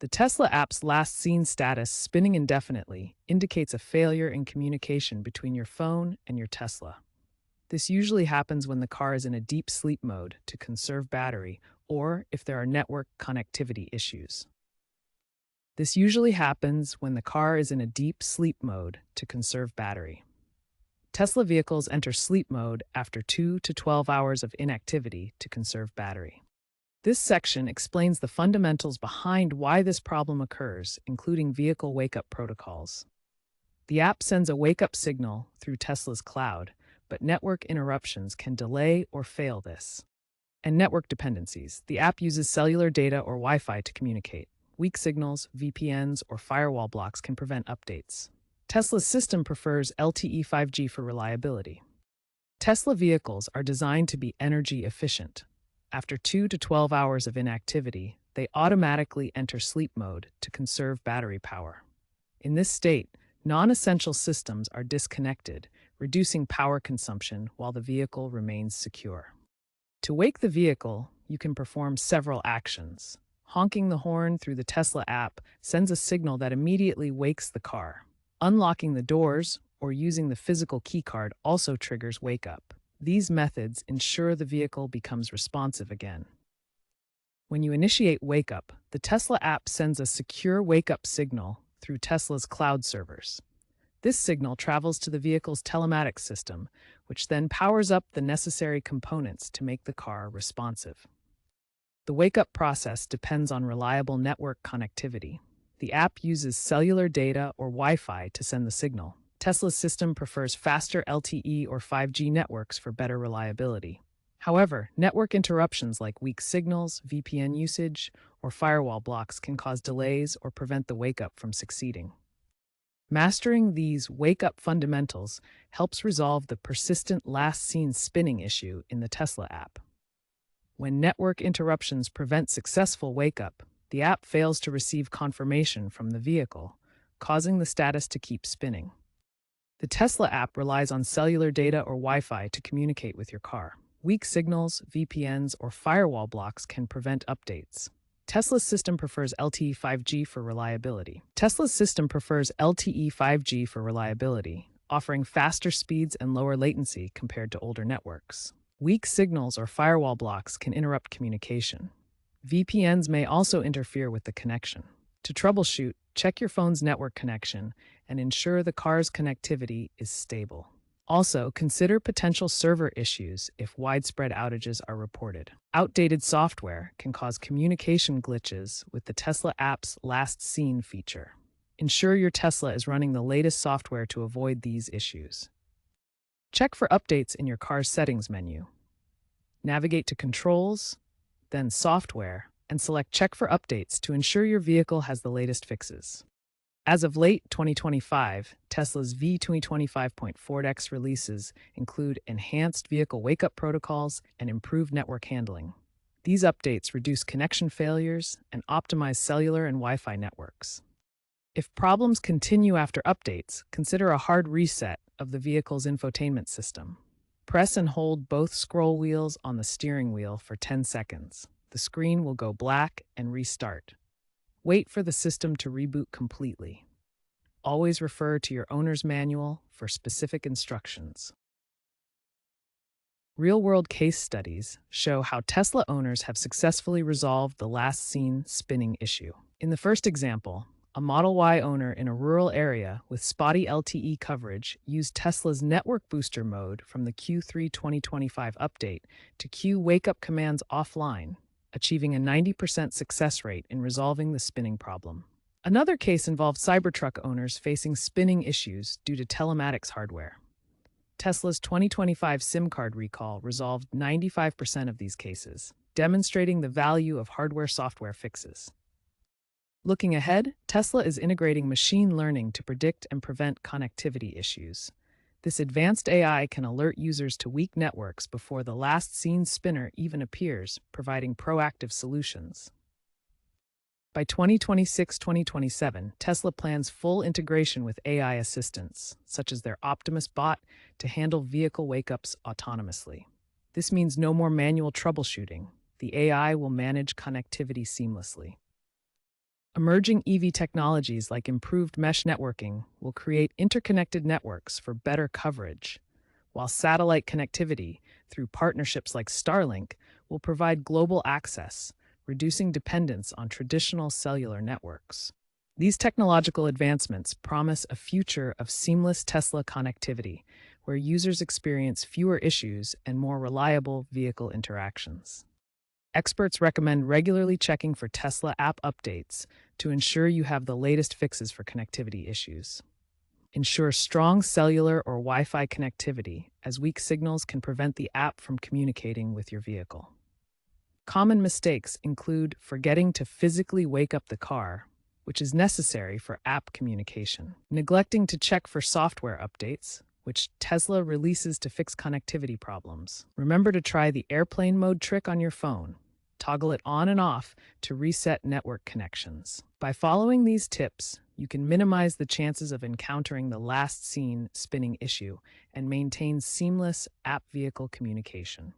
The Tesla app's last seen status spinning indefinitely indicates a failure in communication between your phone and your Tesla. This usually happens when the car is in a deep sleep mode to conserve battery or if there are network connectivity issues. This usually happens when the car is in a deep sleep mode to conserve battery. Tesla vehicles enter sleep mode after 2 to 12 hours of inactivity to conserve battery. This section explains the fundamentals behind why this problem occurs, including vehicle wake-up protocols. The app sends a wake-up signal through Tesla's cloud, but network interruptions can delay or fail this. And network dependencies. The app uses cellular data or Wi-Fi to communicate. Weak signals, VPNs, or firewall blocks can prevent updates. Tesla's system prefers LTE 5G for reliability. Tesla vehicles are designed to be energy efficient. After 2 to 12 hours of inactivity, they automatically enter sleep mode to conserve battery power. In this state, non-essential systems are disconnected, reducing power consumption while the vehicle remains secure. To wake the vehicle, you can perform several actions. Honking the horn through the Tesla app sends a signal that immediately wakes the car. Unlocking the doors or using the physical keycard also triggers wake-up. These methods ensure the vehicle becomes responsive again. When you initiate wake-up, the Tesla app sends a secure wake-up signal through Tesla's cloud servers. This signal travels to the vehicle's telematics system, which then powers up the necessary components to make the car responsive. The wake-up process depends on reliable network connectivity. The app uses cellular data or Wi-Fi to send the signal. Tesla's system prefers faster LTE or 5G networks for better reliability. However, network interruptions like weak signals, VPN usage, or firewall blocks can cause delays or prevent the wake-up from succeeding. Mastering these wake-up fundamentals helps resolve the persistent last-seen spinning issue in the Tesla app. When network interruptions prevent successful wake-up, the app fails to receive confirmation from the vehicle, causing the status to keep spinning. The Tesla app relies on cellular data or Wi-Fi to communicate with your car. Weak signals, VPNs, or firewall blocks can prevent updates. Tesla's system prefers LTE 5G for reliability. Offering faster speeds and lower latency compared to older networks. Weak signals or firewall blocks can interrupt communication. VPNs may also interfere with the connection. To troubleshoot, check your phone's network connection and ensure the car's connectivity is stable. Also, consider potential server issues if widespread outages are reported. Outdated software can cause communication glitches with the Tesla app's last seen feature. Ensure your Tesla is running the latest software to avoid these issues. Check for updates in your car's settings menu. Navigate to Controls, then Software, and select Check for Updates to ensure your vehicle has the latest fixes. As of late 2025, Tesla's V2025.4X releases include enhanced vehicle wake-up protocols and improved network handling. These updates reduce connection failures and optimize cellular and Wi-Fi networks. If problems continue after updates, consider a hard reset of the vehicle's infotainment system. Press and hold both scroll wheels on the steering wheel for 10 seconds. The screen will go black and restart. Wait for the system to reboot completely. Always refer to your owner's manual for specific instructions. Real-world case studies show how Tesla owners have successfully resolved the last-seen spinning issue. In the first example, a Model Y owner in a rural area with spotty LTE coverage used Tesla's Network Booster mode from the Q3 2025 update to queue wake-up commands offline, achieving a 90% success rate in resolving the spinning problem. Another case involved Cybertruck owners facing spinning issues due to telematics hardware. Tesla's 2025 SIM card recall resolved 95% of these cases, demonstrating the value of hardware-software fixes. Looking ahead, Tesla is integrating machine learning to predict and prevent connectivity issues. This advanced AI can alert users to weak networks before the last-seen spinner even appears, providing proactive solutions. By 2026-2027, Tesla plans full integration with AI assistants, such as their Optimus bot, to handle vehicle wake-ups autonomously. This means no more manual troubleshooting. The AI will manage connectivity seamlessly. Emerging EV technologies like improved mesh networking will create interconnected networks for better coverage, while satellite connectivity, through partnerships like Starlink, will provide global access, reducing dependence on traditional cellular networks. These technological advancements promise a future of seamless Tesla connectivity, where users experience fewer issues and more reliable vehicle interactions. Experts recommend regularly checking for Tesla app updates to ensure you have the latest fixes for connectivity issues. Ensure strong cellular or Wi Fi connectivity, as weak signals can prevent the app from communicating with your vehicle. Common mistakes include forgetting to physically wake up the car, which is necessary for app communication, neglecting to check for software updates, which Tesla releases to fix connectivity problems. Remember to try the airplane mode trick on your phone. Toggle it on and off to reset network connections. By following these tips, you can minimize the chances of encountering the last seen spinning issue and maintain seamless app vehicle communication.